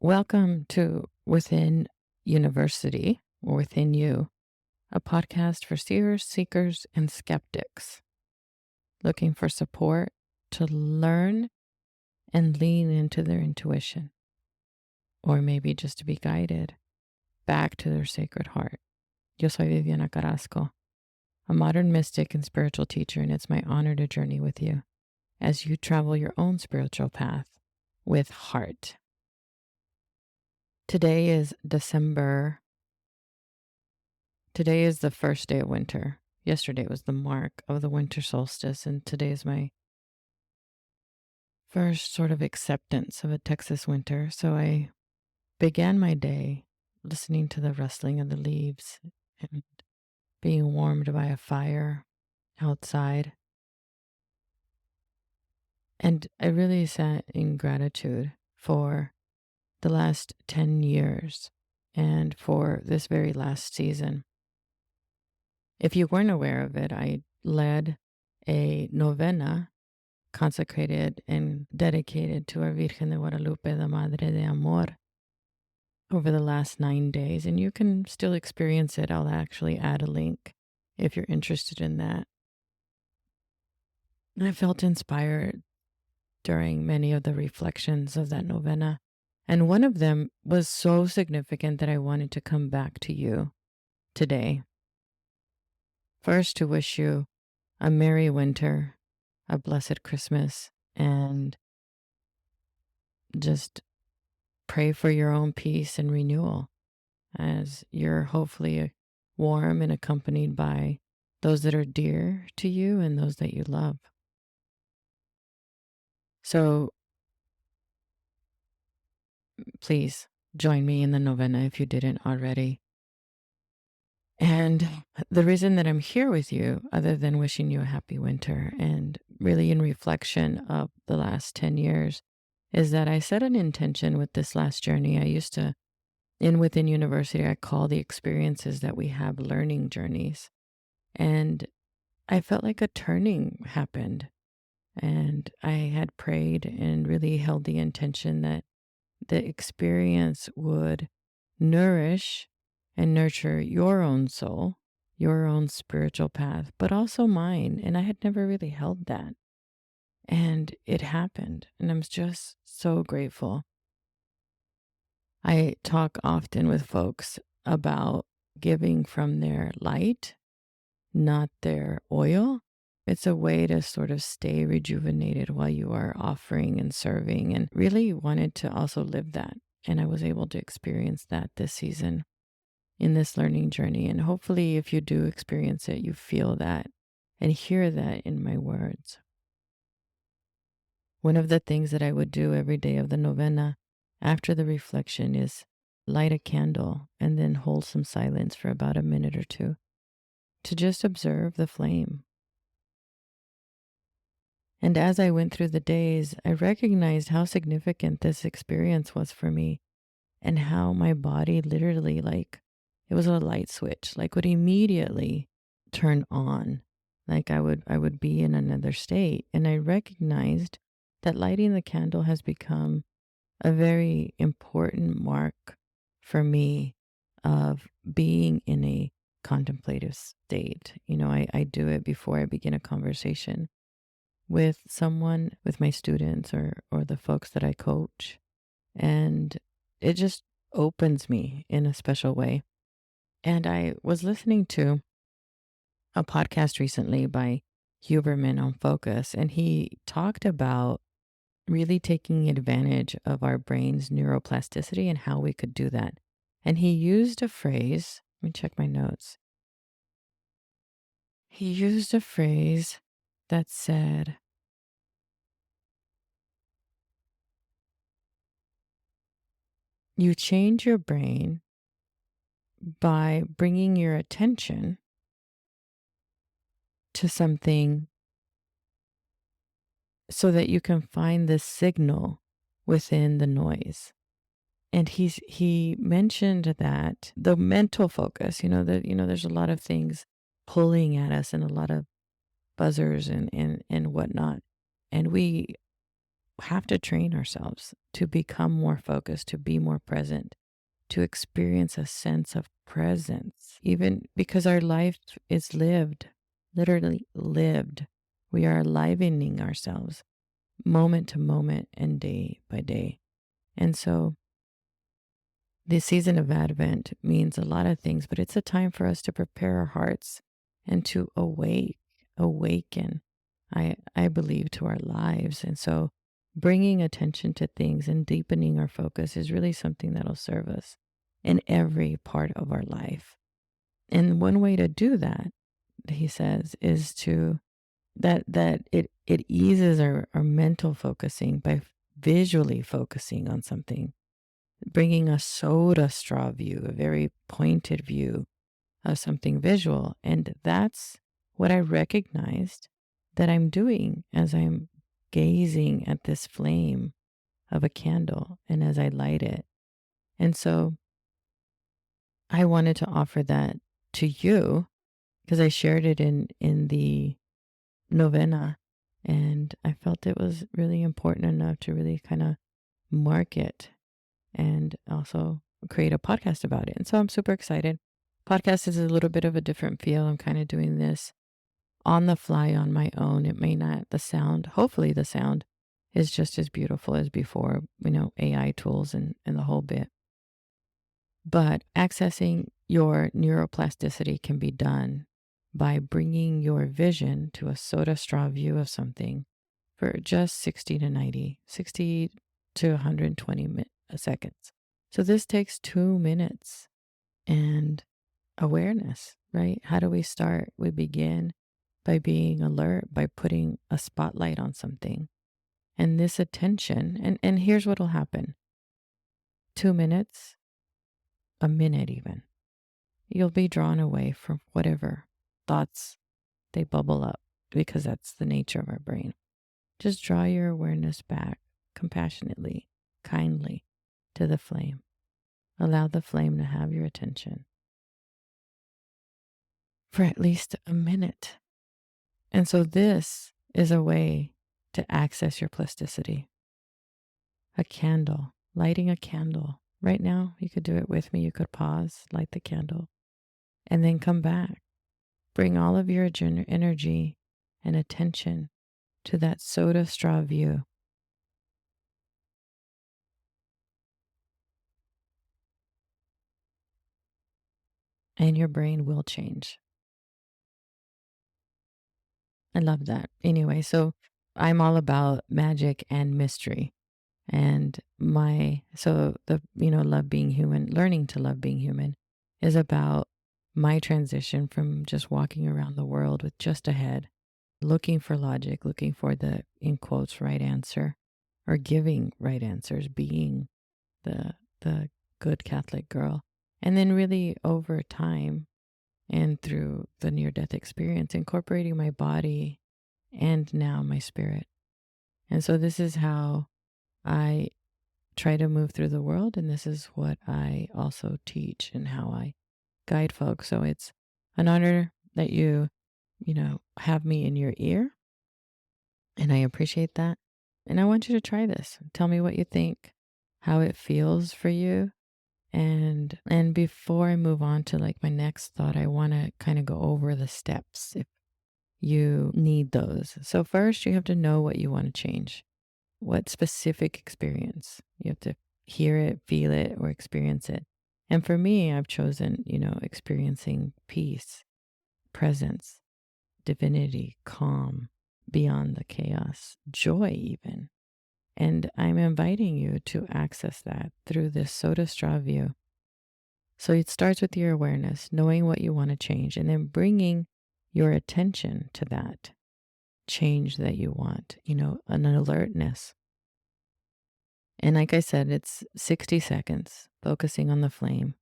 Welcome to Within University, or Within You, a podcast for seers, seekers, and skeptics looking for support to learn and lean into their intuition, or maybe just to be guided back to their sacred heart. Yo soy Viviana Carrasco, a modern mystic and spiritual teacher, and it's my honor to journey with you as you travel your own spiritual path with heart. Today is December. Today is the first day of winter. Yesterday was the mark of the winter solstice, and today is my first sort of acceptance of a Texas winter. So I began my day listening to the rustling of the leaves and being warmed by a fire outside. And I really sat in gratitude for the last 10 years and for this very last season. If you weren't aware of it, I led a novena consecrated and dedicated to our Virgen de Guadalupe, the Madre de Amor, over the last 9 days. And you can still experience it. I'll actually add a link if you're interested in that. And I felt inspired during many of the reflections of that novena. And one of them was so significant that I wanted to come back to you today. First, to wish you a merry winter, a blessed Christmas, and just pray for your own peace and renewal as you're hopefully warm and accompanied by those that are dear to you and those that you love. So please join me in the novena if you didn't already. And the reason that I'm here with you, other than wishing you a happy winter and really in reflection of the last 10 years, is that I set an intention with this last journey. I used to, within university, I call the experiences that we have learning journeys. And I felt like a turning happened. And I had prayed and really held the intention that the experience would nourish and nurture your own soul, your own spiritual path, but also mine. And I had never really held that. And it happened. And I'm just so grateful. I talk often with folks about giving from their light, not their oil. It's a way to sort of stay rejuvenated while you are offering and serving, and really wanted to also live that. And I was able to experience that this season in this learning journey. And hopefully, if you do experience it, you feel that and hear that in my words. One of the things that I would do every day of the novena after the reflection is light a candle and then hold some silence for about a minute or two to just observe the flame. And as I went through the days, I recognized how significant this experience was for me and how my body literally, like, it was a light switch, like would immediately turn on. Like I would be in another state. And I recognized that lighting the candle has become a very important mark for me of being in a contemplative state. I do it before I begin a conversation with someone, with my students or the folks that I coach. And it just opens me in a special way. And I was listening to a podcast recently by Huberman on Focus, and he talked about really taking advantage of our brain's neuroplasticity and how we could do that. And he used a phrase, let me check my notes. He used a phrase that said, you change your brain by bringing your attention to something so that you can find the signal within the noise. And he mentioned that the mental focus, there's a lot of things pulling at us and a lot of buzzers and whatnot. And we have to train ourselves to become more focused, to be more present, to experience a sense of presence, even because our life is lived, literally lived. We are livening ourselves moment to moment and day by day. And so this season of Advent means a lot of things, but it's a time for us to prepare our hearts and to awaken, I believe, to our lives. And so bringing attention to things and deepening our focus is really something that'll serve us in every part of our life. And one way to do that, he says, is to it eases our mental focusing by visually focusing on something, bringing a soda straw view, a very pointed view of something visual. And that's what I recognized that I'm doing as I'm gazing at this flame of a candle and as I light it. And so I wanted to offer that to you because I shared it in the novena, and I felt it was really important enough to really kind of mark it and also create a podcast about it. And so I'm super excited. Podcast is a little bit of a different feel. I'm kind of doing this on the fly on my own. It may not, the sound, hopefully the sound is just as beautiful as before, AI tools and the whole bit. But accessing your neuroplasticity can be done by bringing your vision to a soda straw view of something for just 60 to 120 seconds. So this takes 2 minutes and awareness, right? How do we start? We begin by being alert, by putting a spotlight on something. And this attention, and here's what will happen: 2 minutes, a minute even. You'll be drawn away from whatever thoughts they bubble up because that's the nature of our brain. Just draw your awareness back compassionately, kindly to the flame. Allow the flame to have your attention for at least a minute. And so this is a way to access your plasticity. A candle, lighting a candle. Right now, you could do it with me. You could pause, light the candle, and then come back. Bring all of your energy and attention to that soda straw view. And your brain will change. I love that. Anyway, so I'm all about magic and mystery. And love being human, learning to love being human is about my transition from just walking around the world with just a head, looking for logic, looking for the, in quotes, right answer, or giving right answers, being the good Catholic girl. And then really over time and through the near death experience, incorporating my body and now my spirit. And so this is how I try to move through the world. And this is what I also teach and how I guide folks. So it's an honor that you have me in your ear. And I appreciate that. And I want you to try this. Tell me what you think, how it feels for you. And before I move on to like my next thought, I want to kind of go over the steps if you need those. So first, you have to know what you want to change. What specific experience? You have to hear it, feel it, or experience it. And for me, I've chosen, experiencing peace, presence, divinity, calm, beyond the chaos, joy even. And I'm inviting you to access that through this soda straw view. So it starts with your awareness, knowing what you want to change, and then bringing your attention to that change that you want, an alertness. And like I said, it's 60 seconds focusing on the flame.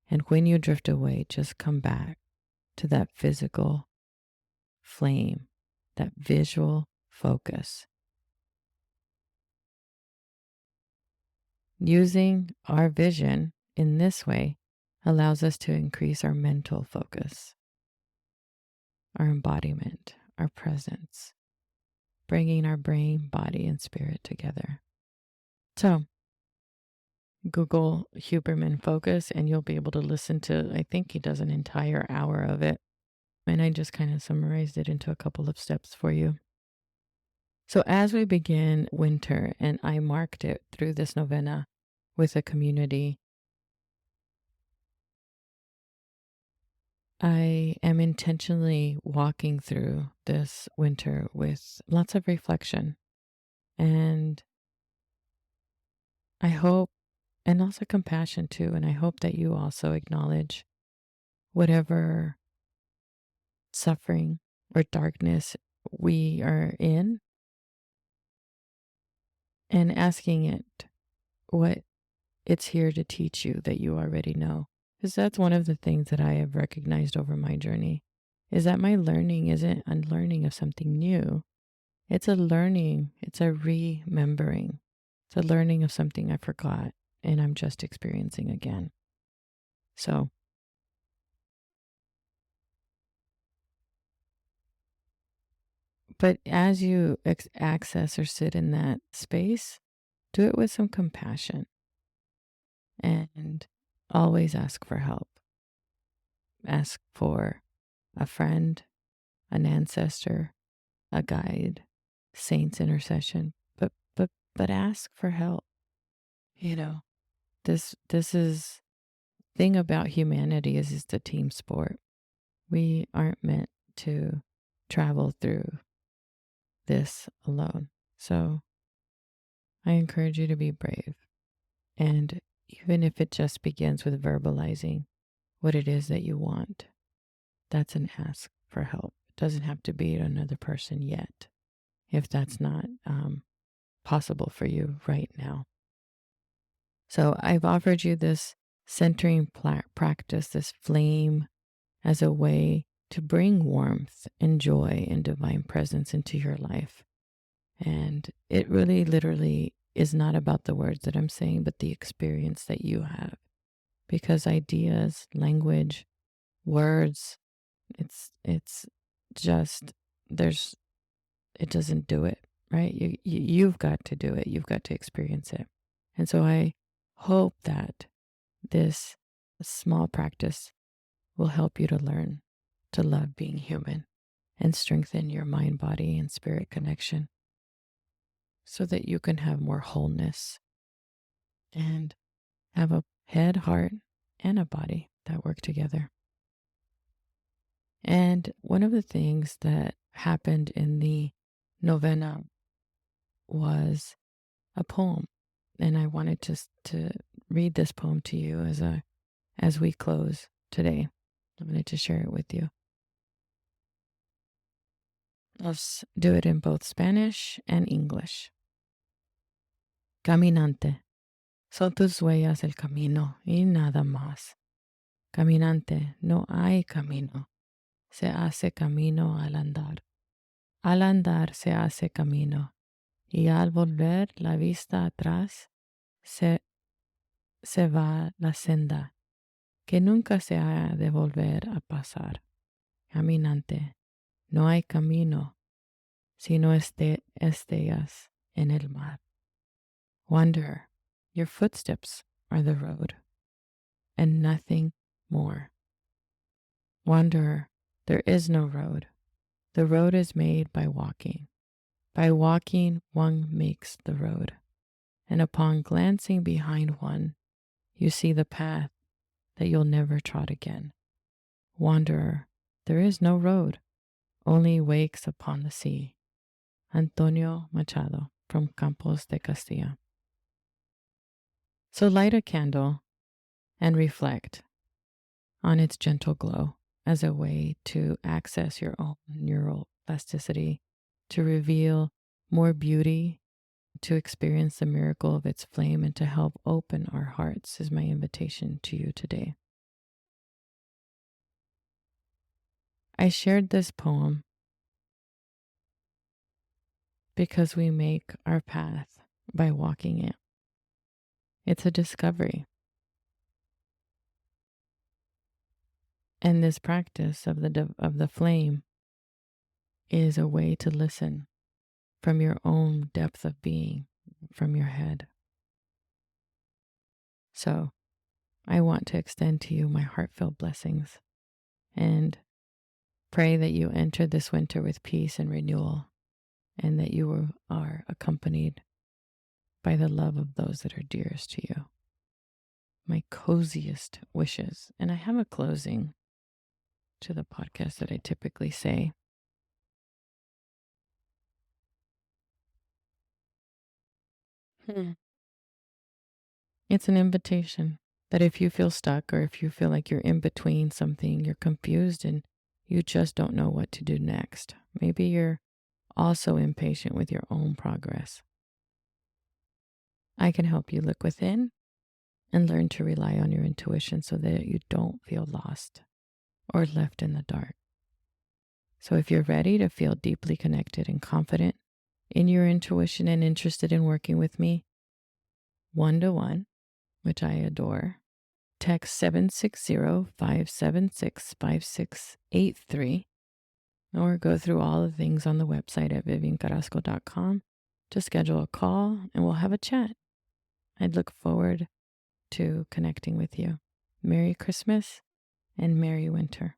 And when you drift away, just come back to that physical flame, that visual focus. Using our vision in this way allows us to increase our mental focus, our embodiment, our presence. bringing our brain, body, and spirit together. So, Google Huberman Focus, and you'll be able to listen to, I think he does an entire hour of it. And I just kind of summarized it into a couple of steps for you. So, as we begin winter, and I marked it through this novena with a community, I am intentionally walking through this winter with lots of reflection. And I hope, and also compassion too. And I hope that you also acknowledge whatever suffering or darkness we are in, and asking it what it's here to teach you that you already know. Because that's one of the things that I have recognized over my journey, is that my learning isn't unlearning of something new. It's a learning, it's a remembering, it's a learning of something I forgot and I'm just experiencing again. So, but as you access or sit in that space, do it with some compassion and always ask for help. Ask for a friend, an ancestor, a guide, saint's intercession, but ask for help. You know, this is thing about humanity is it's a team sport. We aren't meant to travel through this alone. So I encourage you to be brave. And even if it just begins with verbalizing what it is that you want, that's an ask for help. It doesn't have to be another person yet, if that's not possible for you right now. So I've offered you this centering practice, this flame, as a way to bring warmth and joy and divine presence into your life. And it really literally is not about the words that I'm saying, but the experience that you have. Because ideas, language, words, it's just there's it doesn't do it, right? You've got to do it. You've got to experience it. And so I hope that this small practice will help you to learn to love being human and strengthen your mind, body, and spirit connection so that you can have more wholeness and have a head, heart, and a body that work together. And one of the things that happened in the novena was a poem. And I wanted to read this poem to you as we close today. I wanted to share it with you. Let's do it in both Spanish and English. Caminante, son tus huellas el camino y nada más. Caminante, no hay camino, se hace camino al andar. Al andar se hace camino, y al volver la vista atrás, se va la senda, que nunca se ha de volver a pasar. Caminante, no hay camino, sino estrellas en el mar. Wanderer, your footsteps are the road, and nothing more. Wanderer, there is no road. The road is made by walking. By walking, one makes the road. And upon glancing behind one, you see the path that you'll never trod again. Wanderer, there is no road, only wakes upon the sea. Antonio Machado from Campos de Castilla. So light a candle and reflect on its gentle glow as a way to access your own neural plasticity, to reveal more beauty, to experience the miracle of its flame, and to help open our hearts is my invitation to you today. I shared this poem because we make our path by walking it. It's a discovery. And this practice of the flame is a way to listen from your own depth of being, from your head. So I want to extend to you my heartfelt blessings and pray that you enter this winter with peace and renewal, and that you are accompanied by the love of those that are dearest to you. My coziest wishes. And I have a closing to the podcast that I typically say. Hmm. It's an invitation that if you feel stuck, or if you feel like you're in between something, you're confused and you just don't know what to do next. Maybe you're also impatient with your own progress. I can help you look within and learn to rely on your intuition so that you don't feel lost or left in the dark. So if you're ready to feel deeply connected and confident in your intuition and interested in working with me, 1-to-1, which I adore, text 760-576-5683, or go through all the things on the website at viviancarrasco.com to schedule a call and we'll have a chat. I'd look forward to connecting with you. Merry Christmas and Merry Winter.